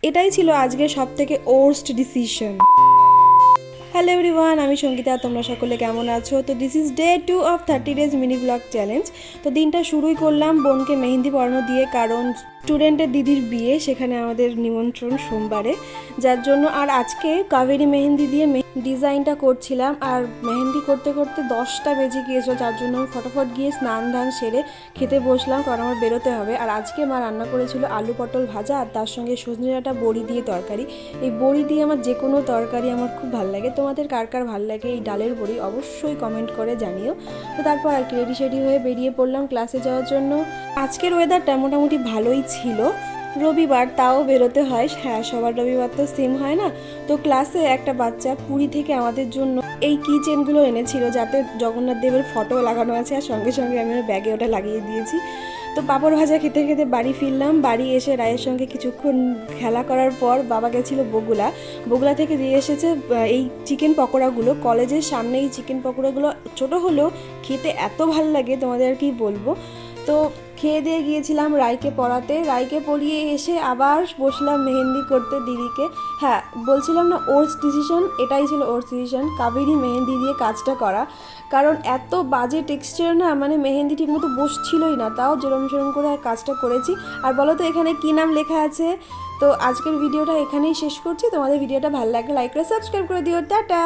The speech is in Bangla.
এটাই ছিল আজকের সবথেকে ওর্স্ট ডিসিশন। হ্যালো এভরিওয়ান, আমি সঙ্গীতা। তোমরা সকলে কেমন আছো? তো this is day 2 of 30 days mini blog challenge. তো দিনটা শুরুই করলাম বোনকে মেহেন্দি পরানো দিয়ে, কারণ স্টুডেন্টের দিদির বিয়ে, সেখানে আমাদের নিমন্ত্রণ সোমবারে, যার জন্য। আর আজকে কাবেরি মেহেন্দি দিয়ে ডিজাইনটা করছিলাম, আর মেহেন্দি করতে করতে 10টা বেজে গিয়েছিল, যার জন্য আমি ফটাফট গিয়ে স্নান ধান সেরে খেতে বসলাম, কারণ আমার বেরোতে হবে। আর আজকে মা রান্না করেছিল আলু পটল ভাজা, আর তার সঙ্গে সজনে ডাঁটা বড়ি দিয়ে তরকারি। এই বড়ি দিয়ে আমার যে কোনো তরকারি আমার খুব ভালো লাগে। তোমাদের কার কার ভালো লাগে এই ডালের বড়ি অবশ্যই কমেন্ট করে জানিও। তো তারপর আর কি রেডি সেডি হয়ে বেরিয়ে পড়লাম ক্লাসে যাওয়ার জন্য। আজকের ওয়েদারটা মোটামুটি ভালোই ছিল, রবিবার তাও বেরোতে হয়। হ্যাঁ, সবার রবিবার তো সেম হয় না। তো ক্লাসে একটা বাচ্চা পুরী থেকে আমাদের জন্য এই কি চেনগুলো এনেছিল, যাতে জগন্নাথ দেবের ফটো লাগানো আছে, আর সঙ্গে সঙ্গে আমি ব্যাগে ওটা লাগিয়ে দিয়েছি। তো পাঁপড় ভাজা খেতে খেতে বাড়ি ফিরলাম। বাড়ি এসে রায়ের সঙ্গে কিছুক্ষণ খেলা করার পর বাবা গেছিলো বগুলা থেকে দিয়ে এসেছে এই চিকেন পকোড়াগুলো। কলেজের সামনে এই চিকেন পকোড়াগুলো ছোট হলেও খেতে এত ভালো লাগে, তোমাদের আর কি বলবো। তো খেয়ে দিয়ে গিয়েছিলাম রায়কে পড়াতে। রায়কে পড়িয়ে এসে আবার বসলাম মেহেন্দি করতে দিদিকে। হ্যাঁ, বলছিলাম না ওর্স ডিসিশন, এটাই ছিল ওর্স ডিসিশন, কাবেরি মেহেন্দি দিয়ে কাজটা করা। কারণ এত বাজে টেক্সচার না, মানে মেহেন্দি ঠিক মতো বসছিলই না, তাও যেরম সেরম করে কাজটা করেছি। আর বলো তো এখানে কী নাম লেখা আছে? তো আজকের ভিডিওটা এখানেই শেষ করছি। তোমাদের ভিডিওটা ভালো লাগলে লাইক করে সাবস্ক্রাইব করে দিও। টাটা।